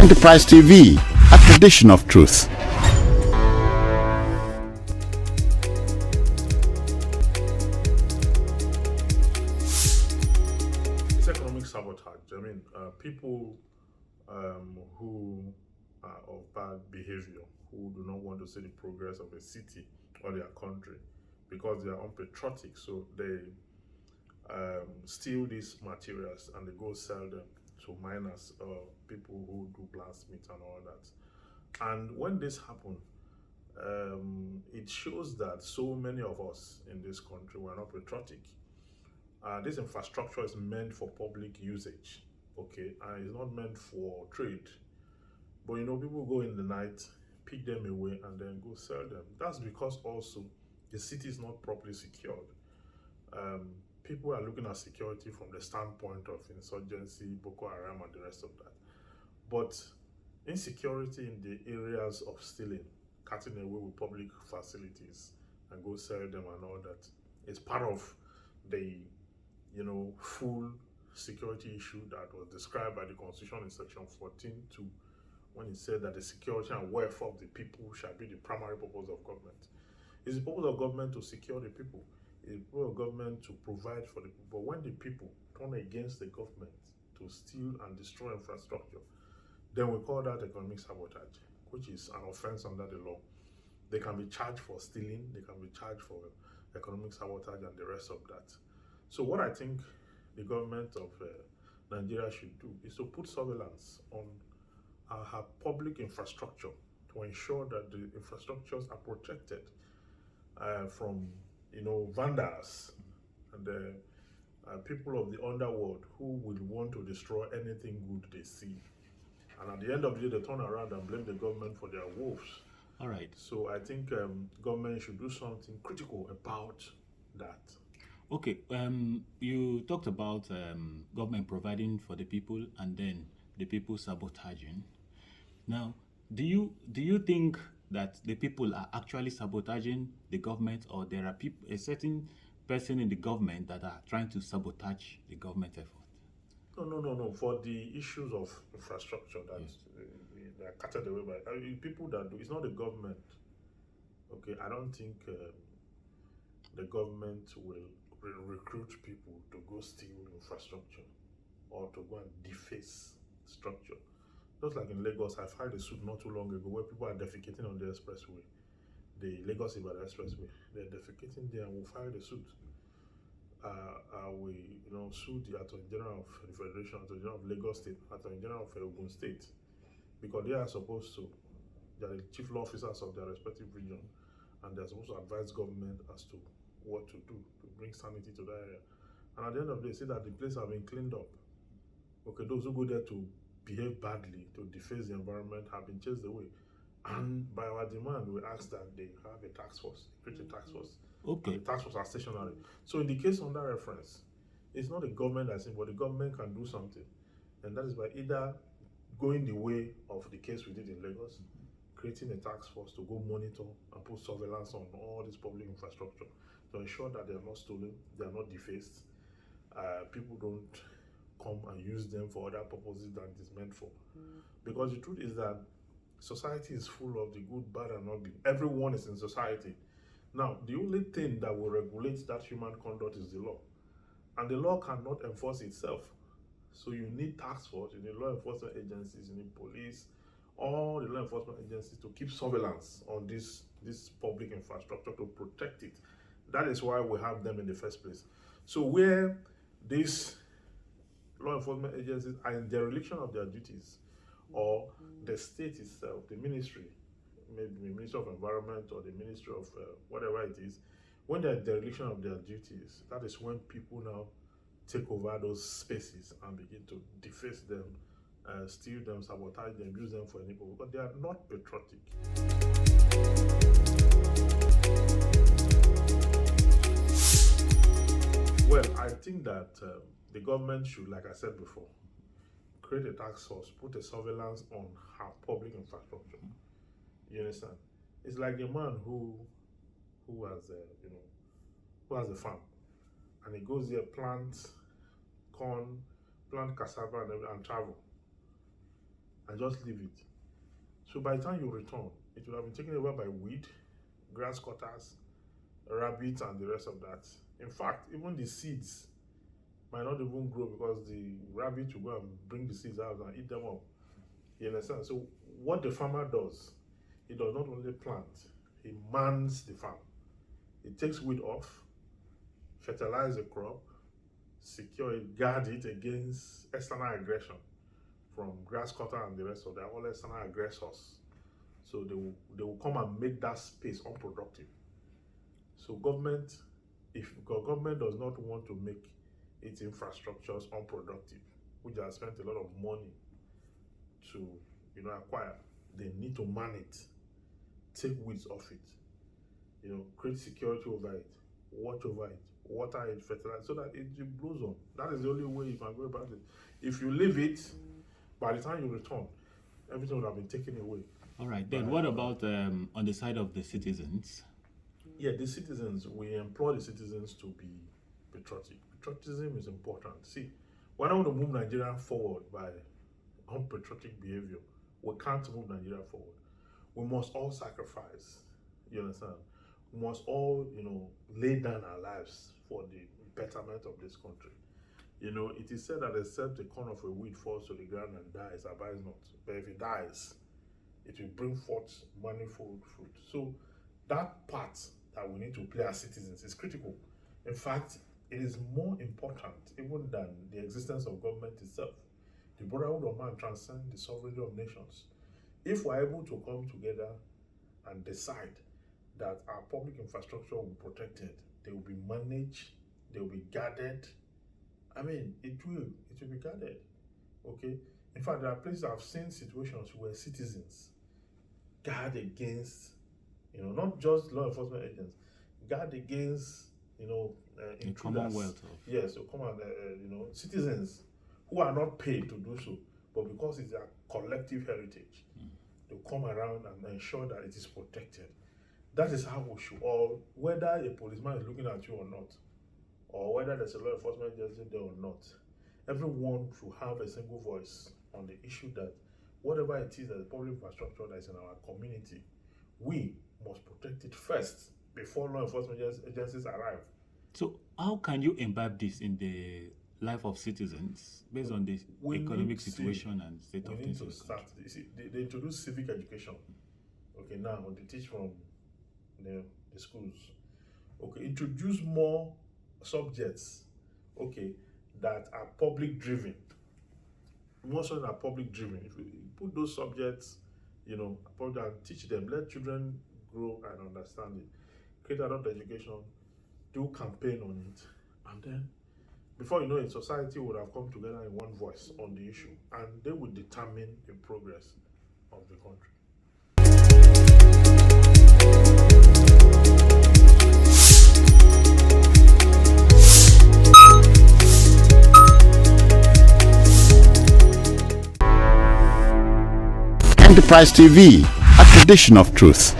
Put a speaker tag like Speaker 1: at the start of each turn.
Speaker 1: Enterprise TV, a tradition of truth.
Speaker 2: It's economic sabotage. I mean, people who are of bad behavior, who do not want to see the progress of a city or their country because they are unpatriotic, so they steal these materials and they go sell them to miners or people who do blacksmith and all that. And when this happens, it shows that so many of us in this country were not patriotic. This infrastructure is meant for public usage, okay, and it's not meant for trade. But you know, people go in the night, pick them away, and then go sell them. That's because also the city is not properly secured. People are looking at security from the standpoint of insurgency, Boko Haram, and the rest of that. But insecurity in the areas of stealing, cutting away with public facilities, and go sell them and all that is part of the full security issue that was described by the Constitution in Section 14(2), when it said that the security and welfare of the people shall be the primary purpose of government. It's the purpose of government to secure the people. It's the purpose of government to provide for the people. But when the people turn against the government to steal and destroy infrastructure, then we call that economic sabotage, which is an offense under the law. They can be charged for stealing, they can be charged for economic sabotage and the rest of that. So what I think the government of Nigeria should do is to put surveillance on her public infrastructure to ensure that the infrastructures are protected from vandals and people of the underworld who will want to destroy anything good they see. And at the end of the day, they turn around and blame the government for their woes.
Speaker 3: All right.
Speaker 2: So I think government should do something critical about that.
Speaker 3: Okay. You talked about government providing for the people and then the people sabotaging. Now, do you think that the people are actually sabotaging the government, or there are a certain person in the government that are trying to sabotage the government effort?
Speaker 2: No. For the issues of infrastructure that they are carted away by people that do, it's not the government. Okay, I don't think the government will recruit people to go steal infrastructure or to go and deface structure. Just like in Lagos, I filed a suit not too long ago where people are defecating on the expressway, the Lagos-Ibadan expressway. They're defecating there, and we filed a suit. We sued the Attorney General of the Federation, Attorney General of Lagos State, Attorney General of Ogun State, because they are supposed to, they are the chief law officers of their respective region, and they're supposed to advise government as to what to do to bring sanity to that area. And at the end of the day, say that the place have been cleaned up. Okay, those who go there to behave badly, to deface the environment, have been chased away. And by our demand, we ask that they have a task force, create a task force.
Speaker 3: Okay.
Speaker 2: And the task force are stationary. So in the case under reference, it's not the government that's in, but the government can do something. And that is by either going the way of the case we did in Lagos, creating a task force to go monitor and put surveillance on all this public infrastructure to ensure that they are not stolen, they are not defaced, people don't come and use them for other purposes than it is meant for. Because the truth is that society is full of the good, bad, and ugly. Everyone is in society. Now, the only thing that will regulate that human conduct is the law. And the law cannot enforce itself. So you need task force, you need law enforcement agencies, you need police, all the law enforcement agencies to keep surveillance on this public infrastructure to protect it. That is why we have them in the first place. So where these law enforcement agencies are in dereliction of their duties, or the state itself, the ministry, maybe the Ministry of Environment or the Ministry of whatever it is, when they're in dereliction of their duties, that is when people now take over those spaces and begin to deface them, steal them, sabotage them, use them for any purpose, but they are not patriotic. Well, I think that the government should, like I said before, create a task force, put a surveillance on her public infrastructure. You understand? It's like the man who has a farm, and he goes there, plants corn, plant cassava, and travel. and just leave it. So by the time you return, it will have been taken over by weed, grass cutters, rabbits, and the rest of that. In fact, even the seeds might not even grow because the rabbit will go and bring the seeds out and eat them up. You understand? So what the farmer does, he does not only plant, he mans the farm. He takes weed off, fertilize the crop, secure it, guard it against external aggression from grass cutter and the rest of them, all external aggressors. So they will come and make that space unproductive. So government, if government does not want to make its infrastructures unproductive, which has spent a lot of money to acquire, they need to man it, take weeds off it, create security over it, watch over it, water it, fertilize, so that it blows on. That is the only way you can go about it. If you leave it, by the time you return, everything would have been taken away.
Speaker 3: All right, then what about on the side of the citizens?
Speaker 2: Yeah, the citizens, we employ the citizens to be patriotic. Patriotism is important. See, when I want to move Nigeria forward by unpatriotic behavior, we can't move Nigeria forward. We must all sacrifice, you understand? We must all, lay down our lives for the betterment of this country. It is said that except the corn of a weed falls to the ground and dies, abides not. But if it dies, it will bring forth manifold fruit. So that part that we need to play as citizens is critical. In fact, it is more important even than the existence of government itself. The brotherhood of man transcends the sovereignty of nations. If we're able to come together and decide that our public infrastructure will be protected, they will be managed, they will be guarded. I mean, it will be guarded. Okay? In fact, there are places I've seen situations where citizens guard against, not just law enforcement agents, guard against,
Speaker 3: the Commonwealth.
Speaker 2: Yes, so come on, citizens who are not paid to do so, but because it's their collective heritage, they'll come around and ensure that it is protected. That is how we should all, whether a policeman is looking at you or not, or whether there's a law enforcement agency there or not, everyone should have a single voice on the issue that whatever it is that the public infrastructure that is in our community, we must protect it first before law enforcement agencies arrive.
Speaker 3: So how can you imbibe this in the life of citizens based on the economic situation and state of things? We need to start.
Speaker 2: You see, they introduce civic education. Okay, now they teach from the schools. Okay, introduce more subjects, okay, that are public driven. Most of them are public driven. If you put those subjects, and teach them, let children grow and understand it. Create adult education, do campaign on it, and then before you know it, society would have come together in one voice on the issue, and they would determine the progress of the country.
Speaker 1: Enterprise TV, a tradition of truth.